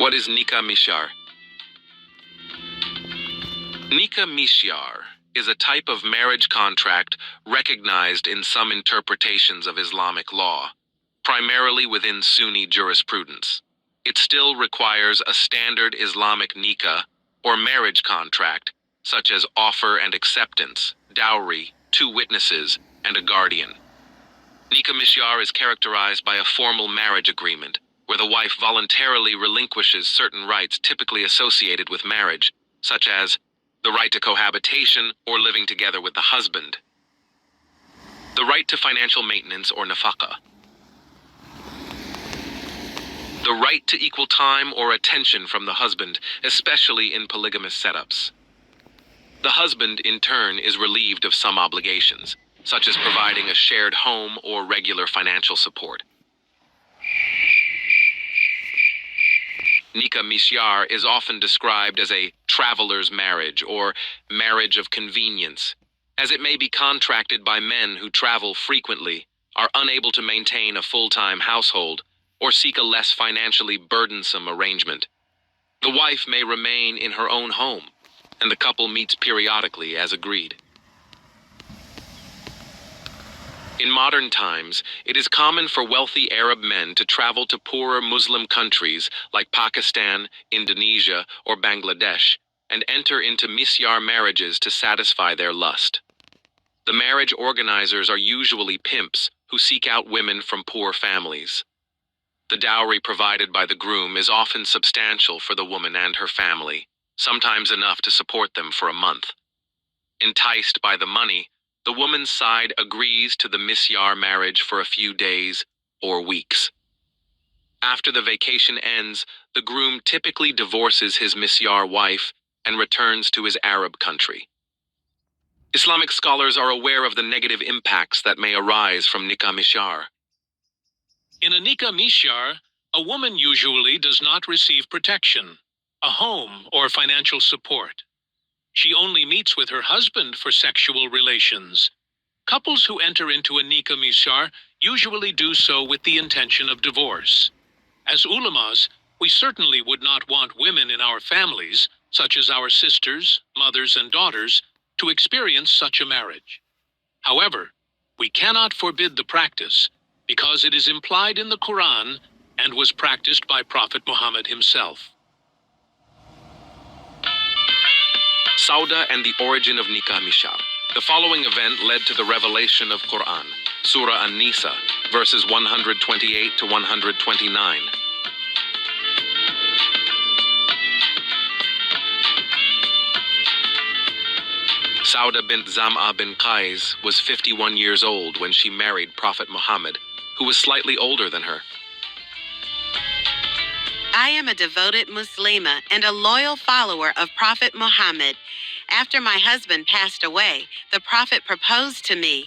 What is Nikka Mishar? Nikka Mishar is a type of marriage contract recognized in some interpretations of Islamic law, primarily within Sunni jurisprudence. It still requires a standard Islamic nikah, or marriage contract, such as offer and acceptance, dowry, 2 witnesses, and a guardian. Nikka Mishar is characterized by a formal marriage agreement, where the wife voluntarily relinquishes certain rights typically associated with marriage, such as the right to cohabitation or living together with the husband, the right to financial maintenance or nafaqah, the right to equal time or attention from the husband, especially in polygamous setups. The husband, in turn, is relieved of some obligations, such as providing a shared home or regular financial support. Nikka Mishar is often described as a traveler's marriage or marriage of convenience, as it may be contracted by men who travel frequently, are unable to maintain a full-time household, or seek a less financially burdensome arrangement. The wife may remain in her own home, and the couple meets periodically as agreed. In modern times, it is common for wealthy Arab men to travel to poorer Muslim countries like Pakistan, Indonesia, or Bangladesh, and enter into misyar marriages to satisfy their lust. The marriage organizers are usually pimps who seek out women from poor families. The dowry provided by the groom is often substantial for the woman and her family, sometimes enough to support them for a month. Enticed by the money, the woman's side agrees to the misyar marriage for a few days or weeks. After the vacation ends, the groom typically divorces his misyar wife and returns to his Arab country. Islamic scholars are aware of the negative impacts that may arise from Nikka Mishar. In a Nikka Mishar, a woman usually does not receive protection, a home, or financial support. She only meets with her husband for sexual relations. Couples who enter into a Nikka Mishar usually do so with the intention of divorce. As ulamas, we certainly would not want women in our families, such as our sisters, mothers, and daughters, to experience such a marriage. However, we cannot forbid the practice because it is implied in the Quran and was practiced by Prophet Muhammad himself. Sauda and the origin of Nikka Mishar. The following event led to the revelation of Quran, Surah An-Nisa, verses 128 to 129. Sauda bint Zam'a bin Qais was 51 years old when she married Prophet Muhammad, who was slightly older than her. I am a devoted Muslima and a loyal follower of Prophet Muhammad. After my husband passed away, the Prophet proposed to me.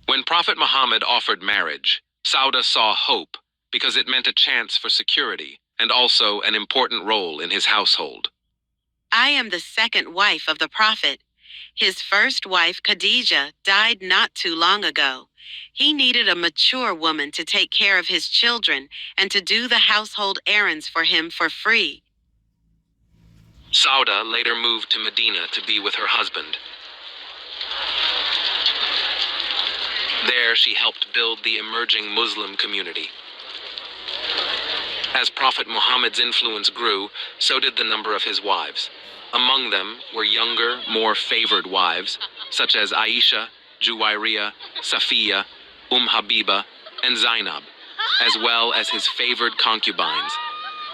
When Prophet Muhammad offered marriage, Sauda saw hope because it meant a chance for security and also an important role in his household. I am the second wife of the Prophet. His first wife, Khadijah, died not too long ago. He needed a mature woman to take care of his children and to do the household errands for him for free. Sauda later moved to Medina to be with her husband. There she helped build the emerging Muslim community. As Prophet Muhammad's influence grew, so did the number of his wives. Among them were younger, more favored wives, such as Aisha, Juwairiya, Safiya, Habiba, and Zainab, as well as his favored concubines,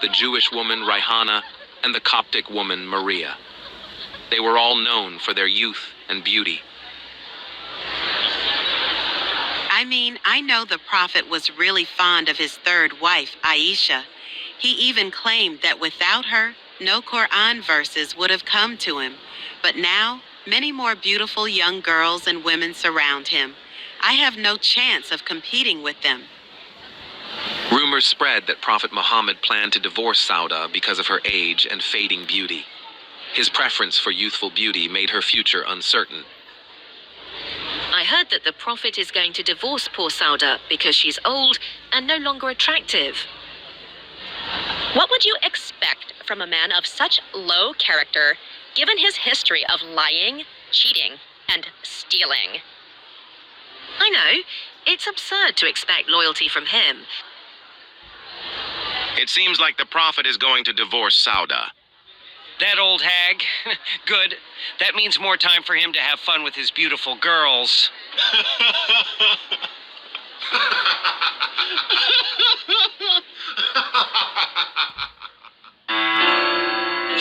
the Jewish woman Rayhana and the Coptic woman Maria. They were all known for their youth and beauty. I know the Prophet was really fond of his third wife, Aisha. He even claimed that without her, no Quran verses would have come to him. But now, many more beautiful young girls and women surround him. I have no chance of competing with them. Rumors spread that Prophet Muhammad planned to divorce Sauda because of her age and fading beauty. His preference for youthful beauty made her future uncertain. I heard that the Prophet is going to divorce poor Sauda because she's old and no longer attractive. What would you expect from a man of such low character, given his history of lying, cheating, and stealing? I know. It's absurd to expect loyalty from him. It seems like the prophet is going to divorce Sauda. That old hag? Good. That means more time for him to have fun with his beautiful girls.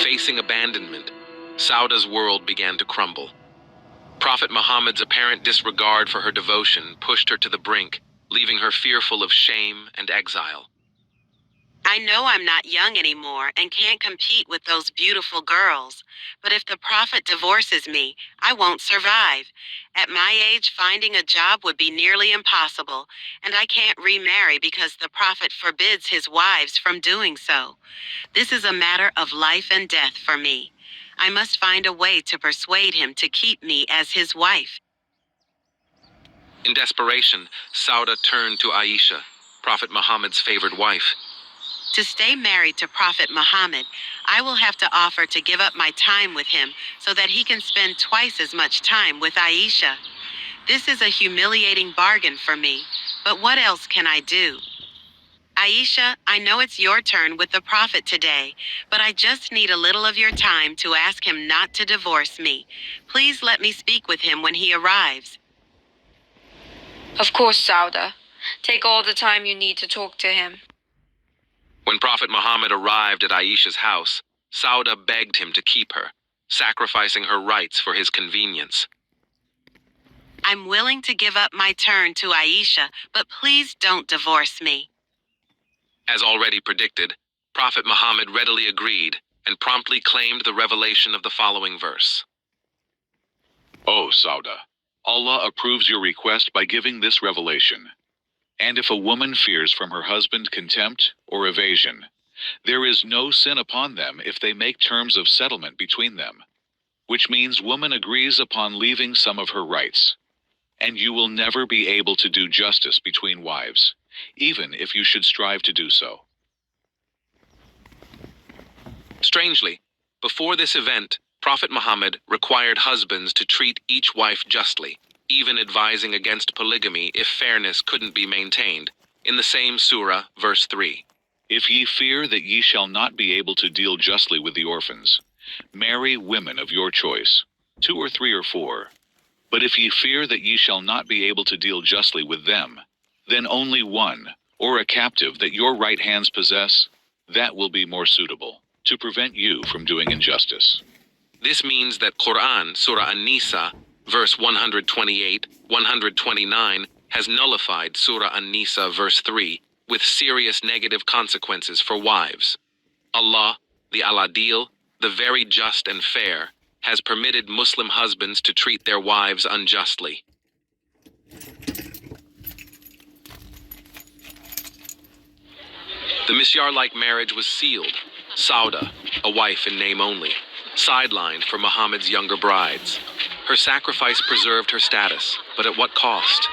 Facing abandonment, Sauda's world began to crumble. Prophet Muhammad's apparent disregard for her devotion pushed her to the brink, leaving her fearful of shame and exile. I know I'm not young anymore and can't compete with those beautiful girls, but if the prophet divorces me, I won't survive. At my age, finding a job would be nearly impossible, and I can't remarry because the prophet forbids his wives from doing so. This is a matter of life and death for me. I must find a way to persuade him to keep me as his wife. In desperation, Sauda turned to Aisha, Prophet Muhammad's favored wife. To stay married to Prophet Muhammad, I will have to offer to give up my time with him so that he can spend twice as much time with Aisha. This is a humiliating bargain for me, but what else can I do? Aisha, I know it's your turn with the prophet today, but I just need a little of your time to ask him not to divorce me. Please let me speak with him when he arrives. Of course, Sauda. Take all the time you need to talk to him. When Prophet Muhammad arrived at Aisha's house, Sauda begged him to keep her, sacrificing her rights for his convenience. I'm willing to give up my turn to Aisha, but please don't divorce me. As already predicted, Prophet Muhammad readily agreed and promptly claimed the revelation of the following verse. O Sauda, Allah approves your request by giving this revelation. And if a woman fears from her husband contempt or evasion, there is no sin upon them if they make terms of settlement between them, which means woman agrees upon leaving some of her rights. And you will never be able to do justice between wives, even if you should strive to do so. Strangely, before this event, Prophet Muhammad required husbands to treat each wife justly, even advising against polygamy if fairness couldn't be maintained, in the same surah, verse 3. If ye fear that ye shall not be able to deal justly with the orphans, marry women of your choice, 2 or 3 or 4. But if ye fear that ye shall not be able to deal justly with them, then only one, or a captive that your right hands possess, that will be more suitable, to prevent you from doing injustice. This means that Quran, Surah An-Nisa, verse 128, 129, has nullified Surah An-Nisa, verse 3, with serious negative consequences for wives. Allah, the Al-Adil, the very just and fair, has permitted Muslim husbands to treat their wives unjustly. The Misyar-like marriage was sealed. Sauda, a wife in name only, sidelined for Muhammad's younger brides. Her sacrifice preserved her status, but at what cost?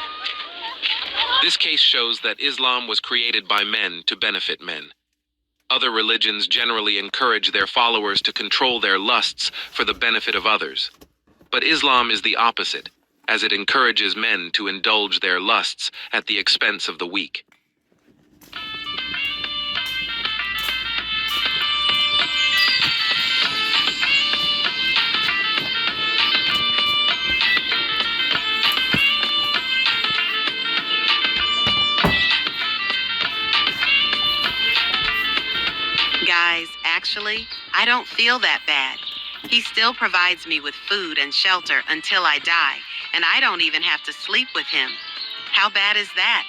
This case shows that Islam was created by men to benefit men. Other religions generally encourage their followers to control their lusts for the benefit of others. But Islam is the opposite, as it encourages men to indulge their lusts at the expense of the weak. Guys, actually, I don't feel that bad. He still provides me with food and shelter until I die, and I don't even have to sleep with him. How bad is that?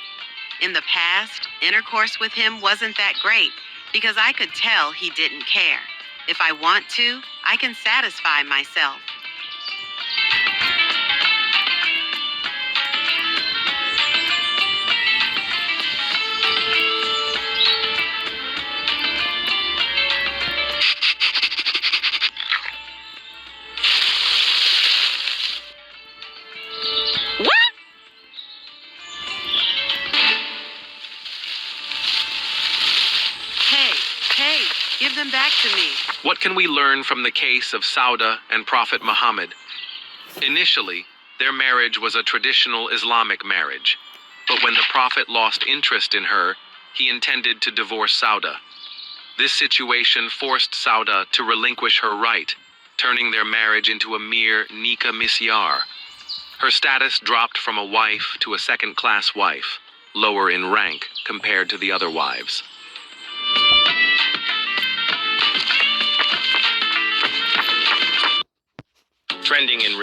In the past, intercourse with him wasn't that great because I could tell he didn't care. If I want to, I can satisfy myself. Hey, him back to me. What can we learn from the case of Sauda and Prophet Muhammad? Initially, their marriage was a traditional Islamic marriage, but when the Prophet lost interest in her, he intended to divorce Sauda. This situation forced Sauda to relinquish her right, turning their marriage into a mere Nikka misyar. Her status dropped from a wife to a second-class wife, lower in rank compared to the other wives. Trending in